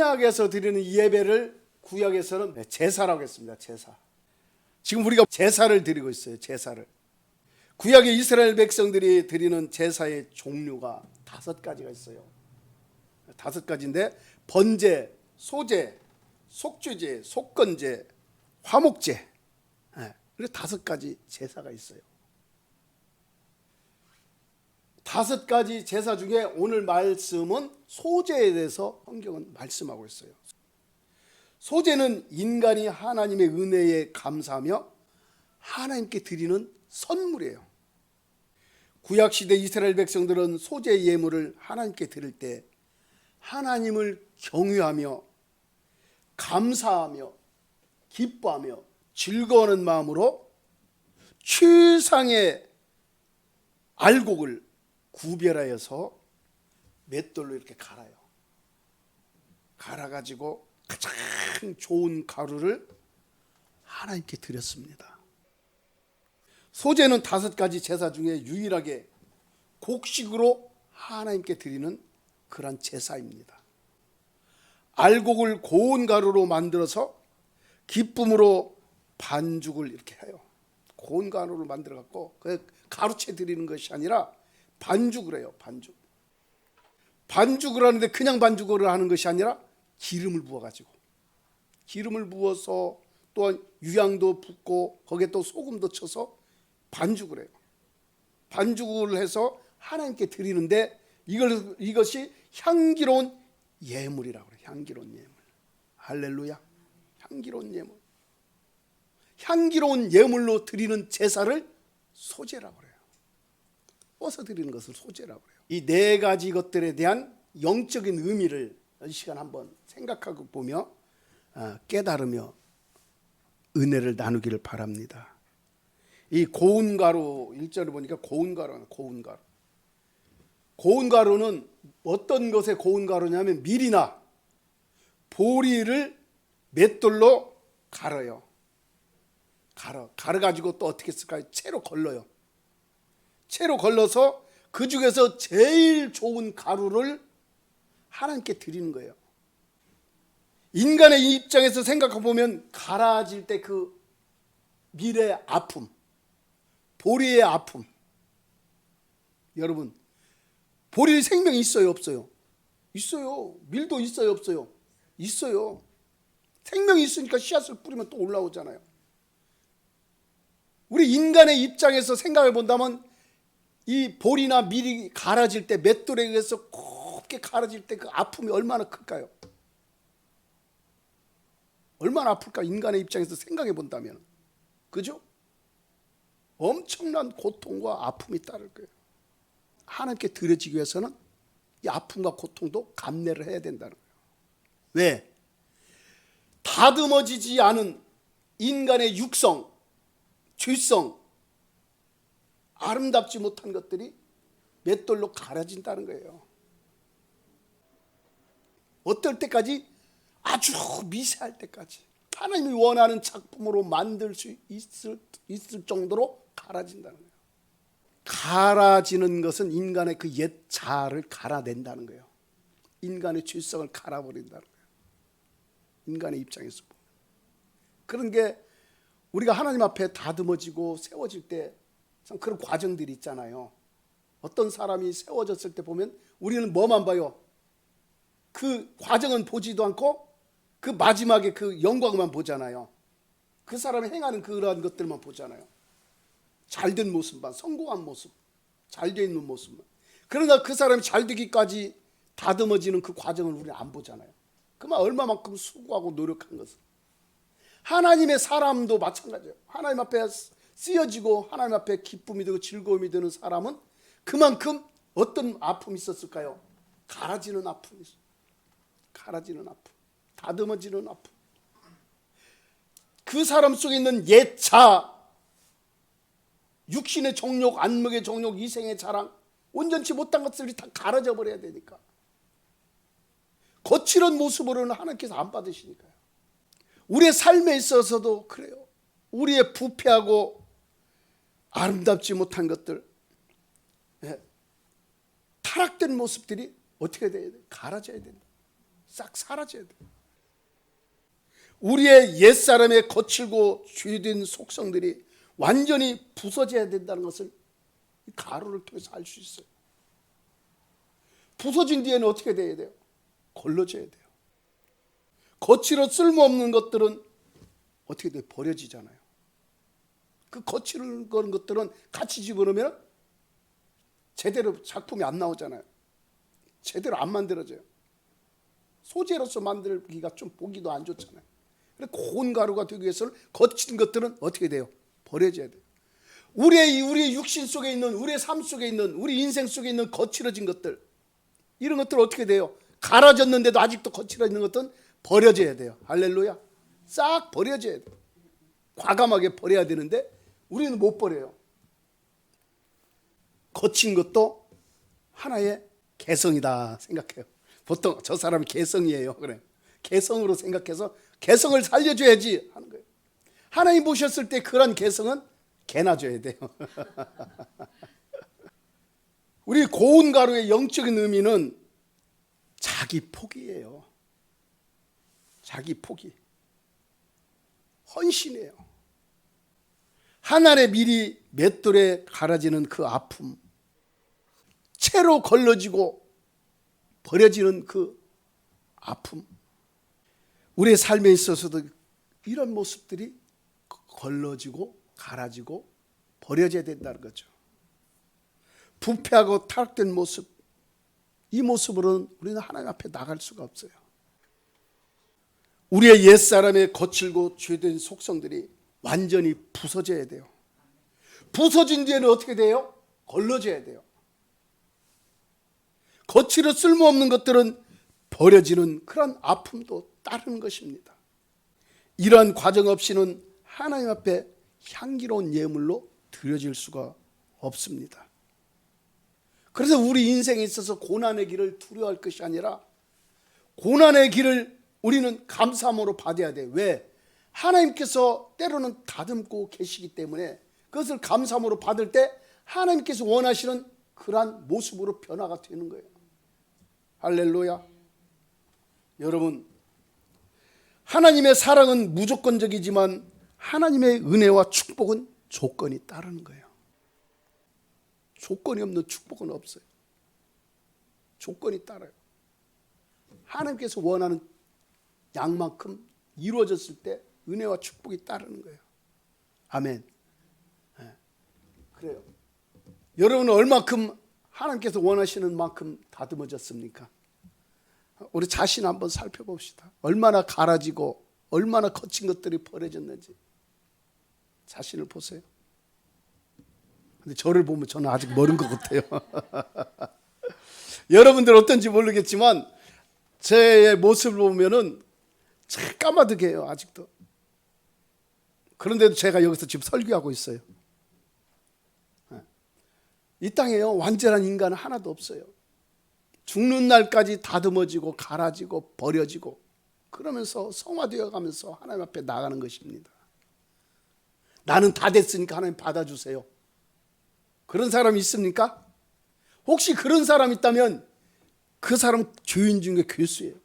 신약에서 드리는 예배를 구약에서는 제사라고 했습니다. 제사. 지금 우리가 제사를 드리고 있어요. 제사를. 구약의 이스라엘 백성들이 드리는 제사의 종류가 5가지가 있어요. 5가지인데 번제, 소제, 속죄제, 속건제, 화목제, 이렇게 5가지 제사가 있어요. 5가지 제사 중에 오늘 말씀은 소제에 대해서 성경은 말씀하고 있어요. 소제는 인간이 하나님의 은혜에 감사하며 하나님께 드리는 선물이에요. 구약시대 이스라엘 백성들은 소제 예물을 하나님께 드릴 때 하나님을 경외하며 감사하며 기뻐하며 즐거워하는 마음으로 최상의 알곡을 구별하여서 맷돌로 이렇게 갈아요. 갈아가지고 가장 좋은 가루를 하나님께 드렸습니다. 소제는 5가지 제사 중에 유일하게 곡식으로 하나님께 드리는 그런 제사입니다. 알곡을 고운 가루로 만들어서 기쁨으로 반죽을 이렇게 해요. 고운 가루를 만들어 갖고 가루채 드리는 것이 아니라 반죽을 해요. 반죽을 하는데 그냥 반죽을 하는 것이 아니라 기름을 부어가지고 기름을 부어서 또한 유향도 붓고 거기에 또 소금도 쳐서 반죽을 해요. 반죽을 해서 하나님께 드리는데 이것이 향기로운 예물이라고 그래요. 향기로운 예물. 할렐루야. 향기로운 예물. 향기로운 예물로 드리는 제사를 소제라고 그래요. 뻗어 드리는 것을 소제라고 그래요. 이 4가지 것들에 대한 영적인 의미를 이 시간 한번 생각하고 보며 깨달으며 은혜를 나누기를 바랍니다. 이 고운 가루 1절에 보니까 고운 가루는 고운 가루는 어떤 것의 고운 가루냐면 밀이나 보리를 맷돌로 갈아요. 갈아가지고 또 어떻게 쓸까요? 채로 걸러요. 채로 걸러서 그 중에서 제일 좋은 가루를 하나님께 드리는 거예요. 인간의 입장에서 생각해 보면 갈아질 때 그 밀의 아픔, 보리의 아픔. 여러분, 보리 생명이 있어요, 없어요? 있어요. 밀도 있어요, 없어요? 있어요. 생명이 있으니까 씨앗을 뿌리면 또 올라오잖아요. 우리 인간의 입장에서 생각해 본다면 이 보리나 밀이 갈아질 때 맷돌에 의해서 곱게 갈아질 때 그 아픔이 얼마나 클까요? 얼마나 아플까? 인간의 입장에서 생각해 본다면. 그죠? 엄청난 고통과 아픔이 따를 거예요. 하나님께 드려지기 위해서는 이 아픔과 고통도 감내를 해야 된다는 거예요. 왜? 다듬어지지 않은 인간의 육성, 죄성, 아름답지 못한 것들이 맷돌로 갈아진다는 거예요. 어떨 때까지? 아주 미세할 때까지 하나님이 원하는 작품으로 만들 수 있을 정도로 갈아진다는 거예요. 갈아지는 것은 인간의 그 옛 자아를 갈아낸다는 거예요. 인간의 죄성을 갈아버린다는 거예요. 인간의 입장에서 보면. 그런 게 우리가 하나님 앞에 다듬어지고 세워질 때 참 그런 과정들이 있잖아요. 어떤 사람이 세워졌을 때 보면 우리는 뭐만 봐요? 그 과정은 보지도 않고 그 마지막에 그 영광만 보잖아요. 그 사람이 행하는 그러한 것들만 보잖아요. 잘된 모습만, 성공한 모습, 잘되어 있는 모습만. 그러나 그 사람이 잘되기까지 다듬어지는 그 과정을 우리는 안 보잖아요. 그만 얼마만큼 수고하고 노력한 것을. 하나님의 사람도 마찬가지예요. 하나님 앞에 쓰여지고 하나님 앞에 기쁨이 되고 즐거움이 되는 사람은 그만큼 어떤 아픔이 있었을까요? 갈아지는 아픔이 있어요. 갈아지는 아픔, 다듬어지는 아픔. 그 사람 속에 있는 옛 자, 육신의 정욕, 안목의 정욕, 이생의 자랑, 온전치 못한 것들이 다 갈아져 버려야 되니까. 거칠은 모습으로는 하나님께서 안 받으시니까요. 우리의 삶에 있어서도 그래요. 우리의 부패하고 아름답지 못한 것들, 타락된 모습들이 어떻게 돼야 돼? 갈아져야 된다. 싹 사라져야 돼요. 우리의 옛사람의 거칠고 죄된 속성들이 완전히 부서져야 된다는 것을 가루를 통해서 알 수 있어요. 부서진 뒤에는 어떻게 돼야 돼요? 걸러져야 돼요. 거칠어 쓸모없는 것들은 어떻게 돼요? 버려지잖아요. 그 거칠은 것들은 같이 집어넣으면 제대로 작품이 안 나오잖아요. 제대로 안 만들어져요. 소재로서 만들기가 좀 보기도 안 좋잖아요. 고운 가루가 되기 위해서는 거친 것들은 어떻게 돼요? 버려져야 돼요. 우리의 육신 속에 있는, 우리의 삶 속에 있는, 우리 인생 속에 있는 거칠어진 것들, 이런 것들 어떻게 돼요? 갈아졌는데도 아직도 거칠어진 것들은 버려져야 돼요. 할렐루야. 싹 버려져야 돼요. 과감하게 버려야 되는데 우리는 못 버려요. 거친 것도 하나의 개성이다 생각해요. 보통 저 사람이 개성이에요. 그래. 개성으로 생각해서 개성을 살려줘야지 하는 거예요. 하나님 보셨을 때 그런 개성은 개나 줘야 돼요. 우리 고운 가루의 영적인 의미는 자기 포기예요. 자기 포기. 헌신이에요. 한 알의 밀이 맷돌에 갈아지는 그 아픔, 채로 걸러지고 버려지는 그 아픔, 우리의 삶에 있어서도 이런 모습들이 걸러지고 갈아지고 버려져야 된다는 거죠. 부패하고 타락된 모습, 이 모습으로는 우리는 하나님 앞에 나갈 수가 없어요. 우리의 옛사람의 거칠고 죄된 속성들이 완전히 부서져야 돼요. 부서진 뒤에는 어떻게 돼요? 걸러져야 돼요. 거칠어 쓸모없는 것들은 버려지는 그런 아픔도 따르는 것입니다. 이러한 과정 없이는 하나님 앞에 향기로운 예물로 드려질 수가 없습니다. 그래서 우리 인생에 있어서 고난의 길을 두려워할 것이 아니라 고난의 길을 우리는 감사함으로 받아야 돼. 왜? 하나님께서 때로는 다듬고 계시기 때문에 그것을 감사함으로 받을 때 하나님께서 원하시는 그러한 모습으로 변화가 되는 거예요. 할렐루야. 여러분, 하나님의 사랑은 무조건적이지만 하나님의 은혜와 축복은 조건이 따르는 거예요. 조건이 없는 축복은 없어요. 조건이 따라요. 하나님께서 원하는 양만큼 이루어졌을 때 은혜와 축복이 따르는 거예요. 아멘. 네. 그래요. 여러분은 얼마큼 하나님께서 원하시는 만큼 다듬어졌습니까? 우리 자신 한번 살펴봅시다. 얼마나 갈아지고 얼마나 거친 것들이 버려졌는지 자신을 보세요. 근데 저를 보면 저는 아직 멀은 것 같아요. 여러분들 어떤지 모르겠지만 제 모습을 보면은 참 까마득해요. 아직도. 그런데도 제가 여기서 지금 설교하고 있어요. 이 땅에요 완전한 인간은 하나도 없어요. 죽는 날까지 다듬어지고 갈아지고 버려지고 그러면서 성화되어 가면서 하나님 앞에 나가는 것입니다. 나는 다 됐으니까 하나님 받아주세요. 그런 사람이 있습니까? 혹시 그런 사람 있다면 그 사람 죄인 중에 괴수예요.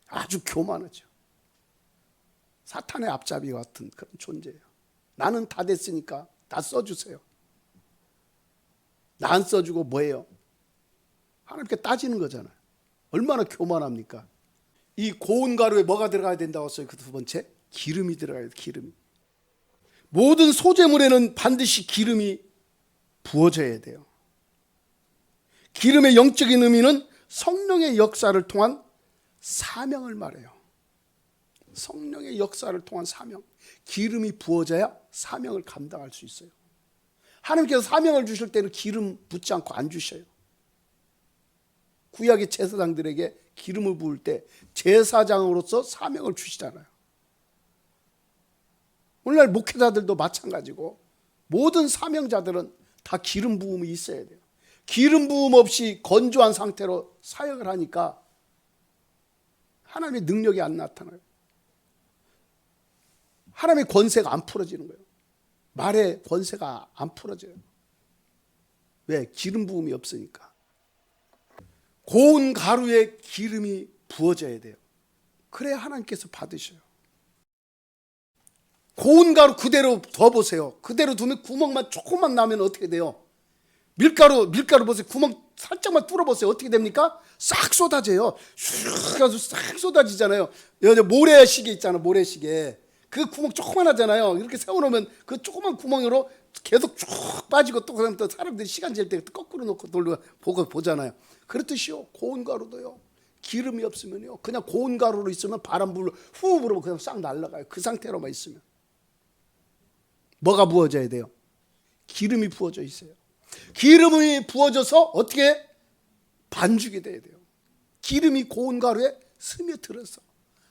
아주 교만하죠. 사탄의 앞잡이 같은 그런 존재예요. 나는 다 됐으니까 다 써주세요. 나 안 써주고 뭐예요? 하나님께 따지는 거잖아요. 얼마나 교만합니까? 이 고운 가루에 뭐가 들어가야 된다고 했어요? 그 두 번째, 기름이 들어가야 돼요. 기름이. 모든 소재물에는 반드시 기름이 부어져야 돼요. 기름의 영적인 의미는 성령의 역사를 통한 사명을 말해요. 성령의 역사를 통한 사명. 기름이 부어져야 사명을 감당할 수 있어요. 하나님께서 사명을 주실 때는 기름 붓지 않고 안 주셔요. 구약의 제사장들에게 기름을 부을 때 제사장으로서 사명을 주시잖아요. 오늘날 목회자들도 마찬가지고 모든 사명자들은 다 기름 부음이 있어야 돼요. 기름 부음 없이 건조한 상태로 사역을 하니까 하나님의 능력이 안 나타나요. 하나님의 권세가 안 풀어지는 거예요. 말의 권세가 안 풀어져요. 왜? 기름 부음이 없으니까. 고운 가루에 기름이 부어져야 돼요. 그래야 하나님께서 받으셔요. 고운 가루 그대로 둬보세요. 그대로 두면 구멍만 조금만 나면 어떻게 돼요? 밀가루 보세요. 구멍 살짝만 뚫어보세요. 어떻게 됩니까? 싹 쏟아져요. 슉 해서 싹 쏟아지잖아요. 여기 모래시계 있잖아요. 모래시계. 그 구멍 조그만 하잖아요. 이렇게 세워놓으면 그 조그만 구멍으로 계속 쭉 빠지고, 또 그다음 또 사람들이 시간 잴 때 거꾸로 놓고 돌려 보잖아요. 그렇듯이요. 고운 가루도요. 기름이 없으면요. 그냥 고운 가루로 있으면 바람 불러 후 불으면 그냥 싹 날아가요. 그 상태로만 있으면. 뭐가 부어져야 돼요? 기름이 부어져 있어요. 기름이 부어져서 어떻게 반죽이 돼야 돼요. 기름이 고운 가루에 스며들어서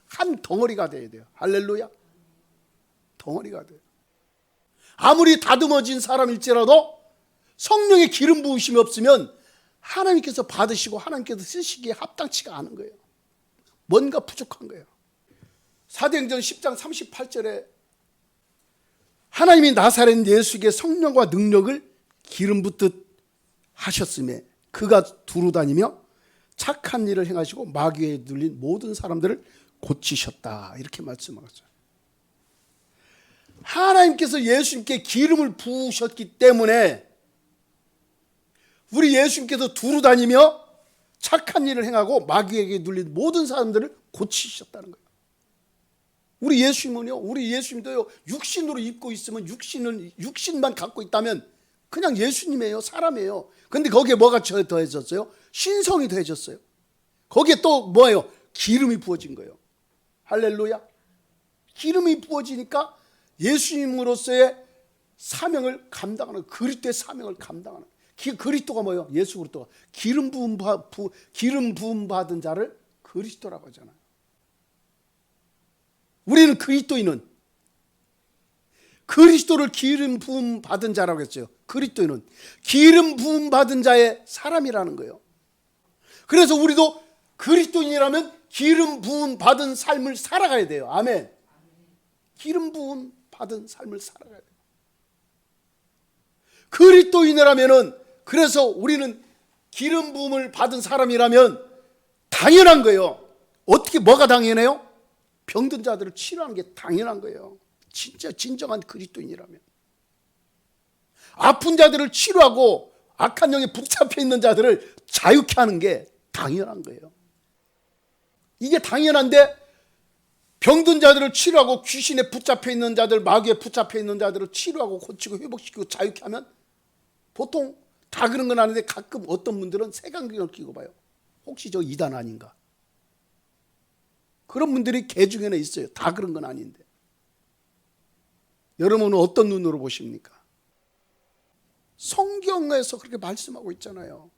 한 덩어리가 돼야 돼요. 할렐루야. 덩어리가 돼요. 아무리 다듬어진 사람일지라도 성령의 기름 부으심이 없으면 하나님께서 받으시고 하나님께서 쓰시기에 합당치가 않은 거예요. 뭔가 부족한 거예요. 사도행전 10장 38절에 하나님이 나사렛 예수에게 성령과 능력을 기름 붓듯 하셨음에 그가 두루 다니며 착한 일을 행하시고 마귀에 눌린 모든 사람들을 고치셨다. 이렇게 말씀하셨어요. 하나님께서 예수님께 기름을 부으셨기 때문에 우리 예수님께서 두루 다니며 착한 일을 행하고 마귀에게 눌린 모든 사람들을 고치셨다는 거예요. 우리 예수님은요, 우리 예수님도요, 육신으로 입고 있으면 육신만 갖고 있다면 그냥 예수님이에요. 사람이에요. 근데 거기에 뭐가 더해졌어요? 신성이 더해졌어요. 거기에 또 뭐예요? 기름이 부어진 거예요. 할렐루야. 기름이 부어지니까 예수님으로서의 사명을 감당하는, 그리스도의 사명을 감당하는. 그리스도가 뭐예요? 예수 그리스도가 기름 부음 받은 자를 그리스도라고 하잖아요. 우리는 그리스도를 기름 부음 받은 자라고 했어요. 그리스도인은 기름 부음 받은 자의 사람이라는 거예요. 그래서 우리도 그리스도인이라면 기름 부음 받은 삶을 살아가야 돼요. 아멘. 기름 부음 받은 삶을 살아가야 돼요. 그리스도인이라면은, 그래서 우리는 기름 부음을 받은 사람이라면 당연한 거예요. 어떻게 뭐가 당연해요? 병든 자들을 치료하는 게 당연한 거예요. 진짜 진정한 그리스도인이라면. 아픈 자들을 치료하고 악한 영에 붙잡혀 있는 자들을 자유케 하는 게 당연한 거예요. 이게 당연한데 병든 자들을 치료하고 귀신에 붙잡혀 있는 자들, 마귀에 붙잡혀 있는 자들을 치료하고 고치고 회복시키고 자유케 하면 보통 다 그런 건 아닌데 가끔 어떤 분들은 색안경을 끼고 봐요. 혹시 저 이단 아닌가? 그런 분들이 개 중에는 있어요. 다 그런 건 아닌데. 여러분은 어떤 눈으로 보십니까? 성경에서 그렇게 말씀하고 있잖아요.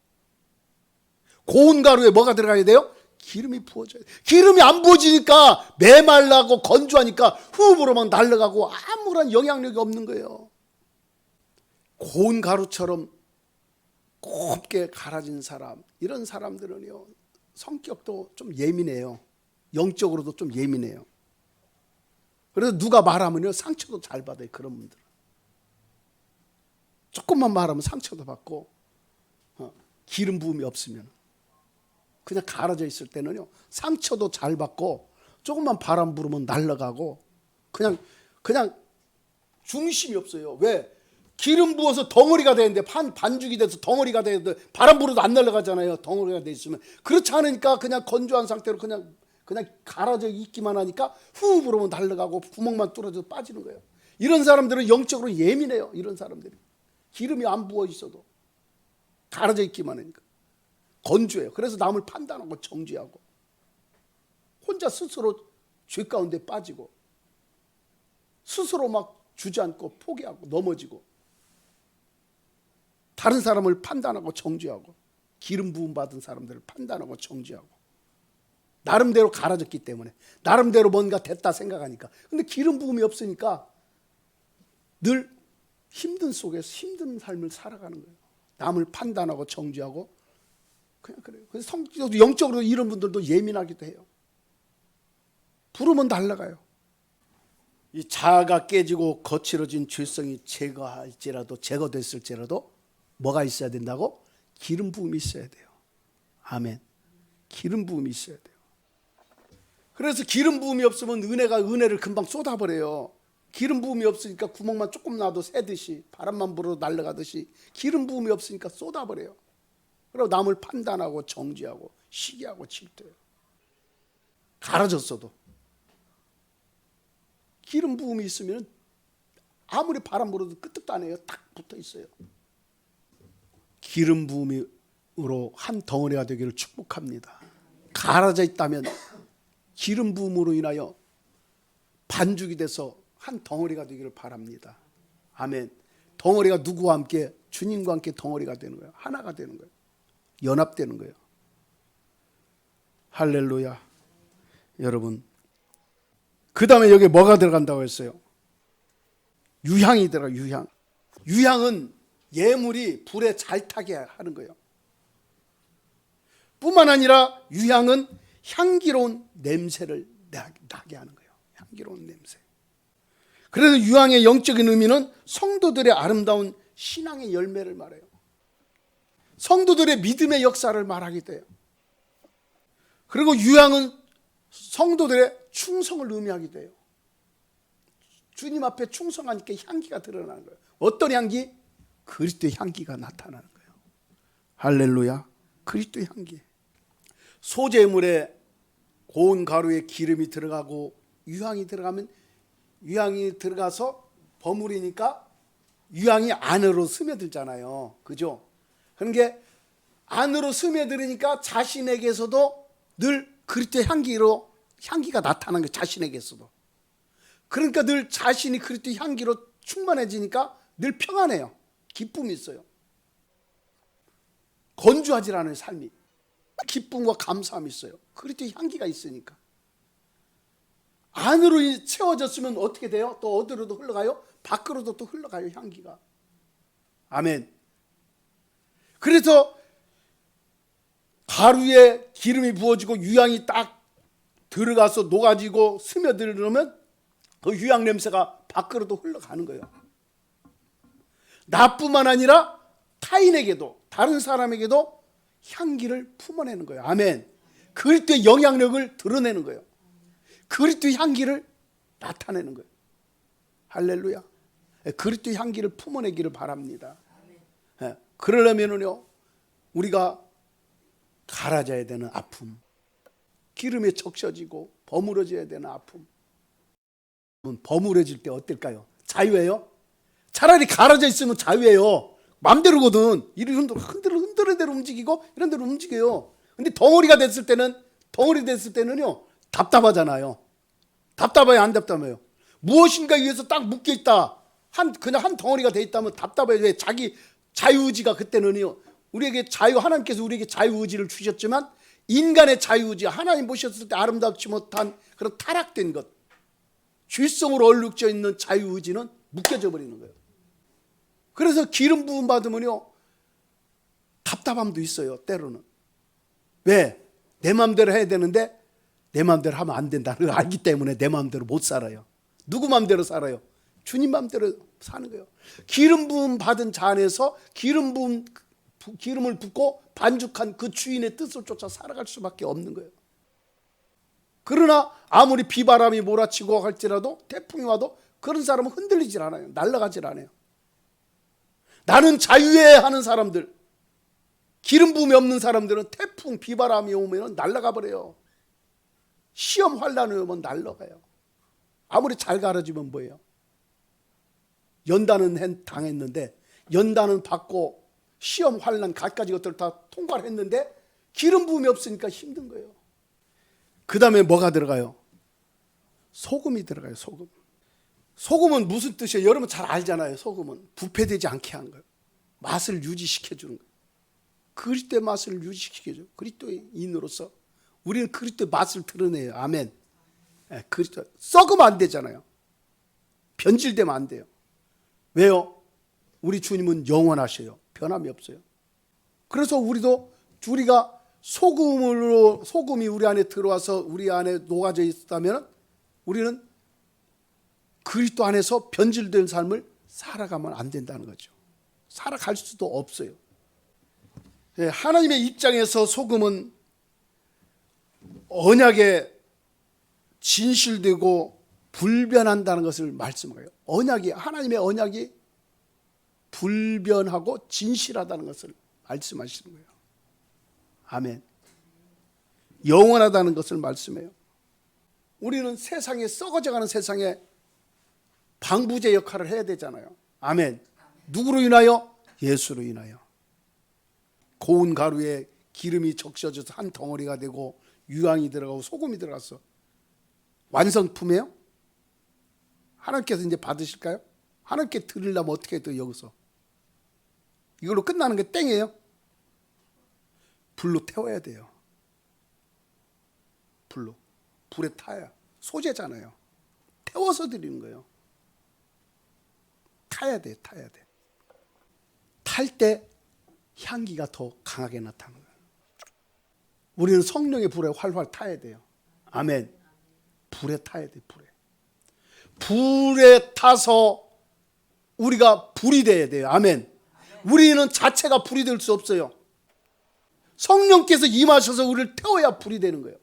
고운 가루에 뭐가 들어가야 돼요? 기름이 부어져야 돼요. 기름이 안 부어지니까 메말라고 건조하니까 후불어만 날아가고 아무런 영향력이 없는 거예요. 고운 가루처럼 곱게 갈아진 사람, 이런 사람들은요, 성격도 좀 예민해요. 영적으로도 좀 예민해요. 그래서 누가 말하면요, 상처도 잘 받아요. 그런 분들은 조금만 말하면 상처도 받고, 기름 부음이 없으면 그냥 갈아져 있을 때는요, 상처도 잘 받고 조금만 바람 불으면 날아가고 그냥 중심이 없어요. 왜? 기름 부어서 덩어리가 되는데, 반죽이 돼서 덩어리가 되는데 바람 불어도 안 날아가잖아요. 덩어리가 돼 있으면. 그렇지 않으니까 그냥 건조한 상태로 그냥 갈아져 있기만 하니까 후 불으면 날아가고 구멍만 뚫어져 빠지는 거예요. 이런 사람들은 영적으로 예민해요. 이런 사람들이 기름이 안 부어 있어도 갈아져 있기만 하니까 건조해요. 그래서 남을 판단하고 정죄하고 혼자 스스로 죄 가운데 빠지고 스스로 막 주저앉고 포기하고 넘어지고 다른 사람을 판단하고 정죄하고 기름 부음 받은 사람들을 판단하고 정죄하고 나름대로 갈아졌기 때문에 나름대로 뭔가 됐다 생각하니까. 근데 기름 부음이 없으니까 늘 힘든 속에서 힘든 삶을 살아가는 거예요. 남을 판단하고 정죄하고 그냥 그래요. 그래서 성격도 영적으로 이런 분들도 예민하기도 해요. 부르면 날아가요. 이 자아가 깨지고 거칠어진 죄성이 제거됐을지라도 뭐가 있어야 된다고? 기름 부음이 있어야 돼요. 아멘. 기름 부음이 있어야 돼요. 그래서 기름 부음이 없으면 은혜를 금방 쏟아버려요. 기름 부음이 없으니까 구멍만 조금 나도 새듯이, 바람만 불어 날아가듯이 기름 부음이 없으니까 쏟아버려요. 그리고 남을 판단하고 정죄하고 시기하고 질투해요. 갈아졌어도 기름 부음이 있으면 아무리 바람 불어도 끄떡도 안 해요. 딱 붙어 있어요. 기름 부음으로 한 덩어리가 되기를 축복합니다. 갈아져 있다면 기름 부음으로 인하여 반죽이 돼서 한 덩어리가 되기를 바랍니다. 아멘. 덩어리가 누구와 함께? 주님과 함께 덩어리가 되는 거예요. 하나가 되는 거예요. 연합되는 거예요. 할렐루야. 여러분, 그 다음에 여기 뭐가 들어간다고 했어요? 유향이 들어가. 유향은 예물이 불에 잘 타게 하는 거예요. 뿐만 아니라 유향은 향기로운 냄새를 나게 하는 거예요. 향기로운 냄새. 그래서 유향의 영적인 의미는 성도들의 아름다운 신앙의 열매를 말해요. 성도들의 믿음의 역사를 말하게 돼요. 그리고 유향은 성도들의 충성을 의미하게 돼요. 주님 앞에 충성하니까 향기가 드러나는 거예요. 어떤 향기? 그리스도의 향기가 나타나는 거예요. 할렐루야. 그리스도의 향기. 소재물에 고운 가루에 기름이 들어가고 유향이 들어가서 버무리니까 유향이 안으로 스며들잖아요. 그죠? 그러니까 안으로 스며들으니까 자신에게서도 늘 그리스도의 향기가 나타나는 거예요. 자신에게서도. 그러니까 늘 자신이 그리스도의 향기로 충만해지니까 늘 평안해요. 기쁨이 있어요. 건조하지 않아요. 삶이. 기쁨과 감사함이 있어요. 그리스도의 향기가 있으니까. 안으로 채워졌으면 어떻게 돼요? 또 어디로도 흘러가요? 밖으로도 또 흘러가요. 향기가. 아멘. 그래서 가루에 기름이 부어지고 유향이 딱 들어가서 녹아지고 스며들으면 그 유향 냄새가 밖으로도 흘러가는 거예요. 나뿐만 아니라 타인에게도, 다른 사람에게도 향기를 품어내는 거예요. 아멘. 그리스도의 영향력을 드러내는 거예요. 그리스도의 향기를 나타내는 거예요. 할렐루야. 그리스도의 향기를 품어내기를 바랍니다. 그러려면은요, 우리가 갈아져야 되는 아픔, 기름에 적셔지고 버무려져야 되는 아픔. 버무려질 때 어떨까요? 자유예요? 차라리 갈아져 있으면 자유예요. 마음대로거든. 이리 흔들어 대로 움직이고 이런 대로 움직여요. 근데 덩어리 됐을 때는요, 답답하잖아요. 답답해요, 안 답답해요? 무엇인가 위해서 딱 묶여 있다. 그냥 한 덩어리가 돼 있다면 답답해요. 왜? 자기 자유의지가 그때는요, 하나님께서 우리에게 자유의지를 주셨지만 인간의 자유의지, 하나님 보셨을 때 아름답지 못한 그런 타락된 것, 죄성으로 얼룩져 있는 자유의지는 묶여져 버리는 거예요. 그래서 기름 부음 받으면요, 답답함도 있어요. 때로는. 왜? 내 마음대로 해야 되는데 내 마음대로 하면 안 된다는 걸 알기 때문에 내 마음대로 못 살아요. 누구 마음대로 살아요? 주님 마음대로 사는 거예요. 기름 부음 받은 자 안에서 기름을 붓고 반죽한 그 주인의 뜻을 쫓아 살아갈 수밖에 없는 거예요. 그러나 아무리 비바람이 몰아치고 할지라도, 태풍이 와도 그런 사람은 흔들리질 않아요. 날아가질 않아요. 나는 자유해 하는 사람들, 기름 부음이 없는 사람들은 태풍, 비바람이 오면 날아가 버려요. 시험 환란이 오면 날아가요. 아무리 잘 가르치면 뭐예요? 연단은 당했는데, 연단은 받고 시험 환란 갖가지 것들 다 통과를 했는데 기름 부음이 없으니까 힘든 거예요. 그 다음에 뭐가 들어가요? 소금이 들어가요. 소금은 무슨 뜻이에요? 여러분 잘 알잖아요. 소금은 부패되지 않게 하는 거예요. 맛을 유지시켜 주는 거예요. 그리스도의 맛을 유지시켜 줘요. 그리스도의 인으로서 우리는 그리스도의 맛을 드러내요. 아멘. 그리스도 썩으면 안 되잖아요. 변질되면 안 돼요. 왜요? 우리 주님은 영원하셔요. 변함이 없어요. 그래서 우리가 소금이 우리 안에 들어와서 우리 안에 녹아져 있다면 우리는 그리스도 안에서 변질된 삶을 살아가면 안 된다는 거죠. 살아갈 수도 없어요. 하나님의 입장에서 소금은 언약에 진실되고 불변한다는 것을 말씀해요. 언약이, 하나님의 언약이 불변하고 진실하다는 것을 말씀하시는 거예요. 아멘. 영원하다는 것을 말씀해요. 우리는 세상에, 썩어져가는 세상에 방부제 역할을 해야 되잖아요. 아멘. 누구로 인하여? 예수로 인하여. 고운 가루에 기름이 적셔져서 한 덩어리가 되고 유황이 들어가고 소금이 들어갔어. 완성품이에요? 하나님께서 이제 받으실까요? 하나님께 드리려면 어떻게 해도 여기서 이걸로 끝나는 게 땡이에요? 불로 태워야 돼요. 불에 타야. 소재잖아요. 태워서 드리는 거예요. 타야 돼. 탈 때 향기가 더 강하게 나타나는 거예요. 우리는 성령의 불에 활활 타야 돼요. 아멘. 불에 타야 돼. 불에 타서 우리가 불이 돼야 돼요. 아멘. 우리는 자체가 불이 될 수 없어요. 성령께서 임하셔서 우리를 태워야 불이 되는 거예요.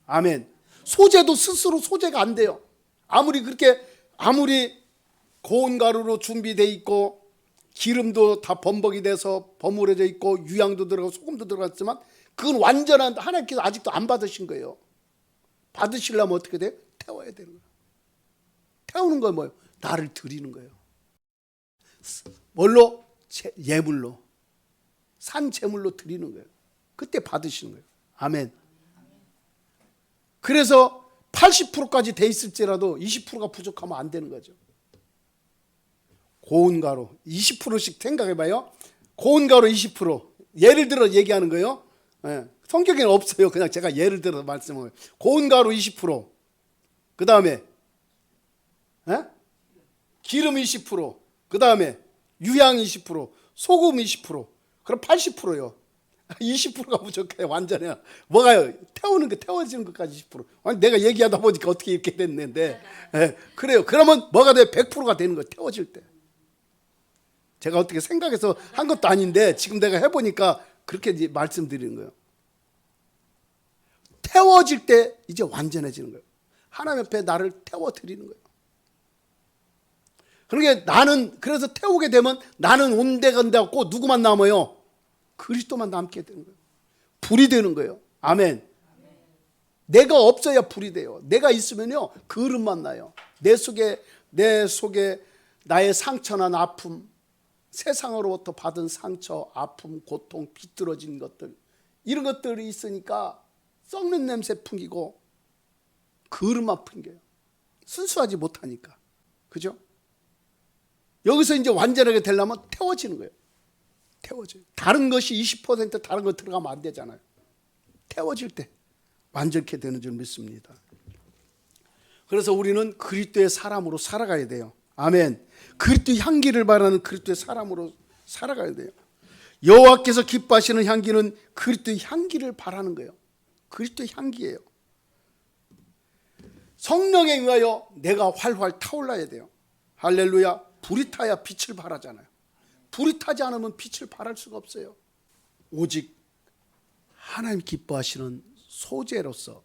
아멘. 소재도 스스로 소재가 안 돼요. 아무리 고운 가루로 준비되어 있고 기름도 다 범벅이 돼서 버무려져 있고 유향도 들어가고 소금도 들어갔지만 그건 완전한, 하나님께서 아직도 안 받으신 거예요. 받으시려면 어떻게 돼요? 태워야 되는 거예요. 태우는 건 뭐예요? 나를 드리는 거예요. 뭘로? 예물로. 산 제물로 드리는 거예요. 그때 받으시는 거예요. 아멘. 그래서 80%까지 돼 있을지라도 20%가 부족하면 안 되는 거죠. 고운 가루 20%씩 생각해봐요. 고운 가루 20%. 예를 들어 얘기하는 거예요. 성경에는 없어요. 그냥 제가 예를 들어서 말씀을. 고운 가루 20%. 그 다음에 기름 20%. 그 다음에 유향 20%. 소금 20%. 그럼 80%요. 20%가 부족해요. 완전히. 뭐가요? 태워지는 것까지 20%. 아니, 내가 얘기하다 보니까 어떻게 이렇게 됐는데. 그래요. 그러면 뭐가 돼? 100%가 되는 거예요. 태워질 때. 제가 어떻게 생각해서 한 것도 아닌데 지금 내가 해보니까 그렇게 이제 말씀드리는 거예요. 태워질 때 이제 완전해지는 거예요. 하나님 앞에 나를 태워드리는 거예요. 그러니까 그래서 태우게 되면 나는 온데간데 없고 누구만 남아요? 그리스도만 남게 되는 거예요. 불이 되는 거예요. 아멘. 내가 없어야 불이 돼요. 내가 있으면요 그릇만 나요. 내 속에 나의 상처나 아픔, 세상으로부터 받은 상처, 아픔, 고통, 비뚤어진 것들, 이런 것들이 있으니까 썩는 냄새 풍기고 그릇만 풍겨요. 순수하지 못하니까. 그죠? 여기서 이제 완전하게 되려면 태워지는 거예요. 태워져요. 다른 것이 20% 다른 거 들어가면 안 되잖아요. 태워질 때 완전케 되는 줄 믿습니다. 그래서 우리는 그리스도의 사람으로 살아가야 돼요. 아멘. 그리스도의 향기를 바라는 그리스도의 사람으로 살아가야 돼요. 여호와께서 기뻐하시는 향기는 그리스도의 향기를 바라는 거예요. 그리스도의 향기예요. 성령에 의하여 내가 활활 타올라야 돼요. 할렐루야. 불이 타야 빛을 발하잖아요. 불이 타지 않으면 빛을 발할 수가 없어요. 오직 하나님 기뻐하시는 소재로서,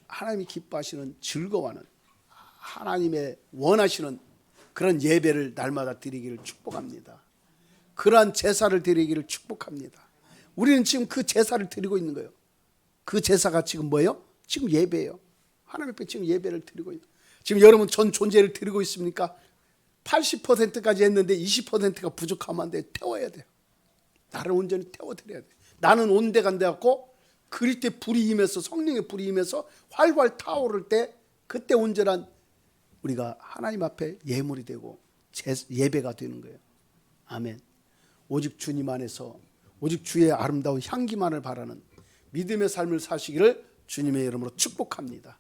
하나님이 기뻐하시는 즐거워하는, 하나님의 원하시는 그런 예배를 날마다 드리기를 축복합니다. 그러한 제사를 드리기를 축복합니다. 우리는 지금 그 제사를 드리고 있는 거예요. 그 제사가 지금 뭐예요? 지금 예배예요. 하나님 앞에 지금 예배를 드리고 있는. 지금 여러분 전 존재를 드리고 있습니까? 80%까지 했는데 20%가 부족하면 안 돼. 태워야 돼요. 나를 온전히 태워드려야 돼. 나는 온데간데 갖고 그리스도의 불이 임해서, 성령의 불이 임해서 활활 타오를 때 그때 온전한 우리가 하나님 앞에 예물이 되고 예배가 되는 거예요. 아멘. 오직 주님 안에서 오직 주의 아름다운 향기만을 바라는 믿음의 삶을 사시기를 주님의 이름으로 축복합니다.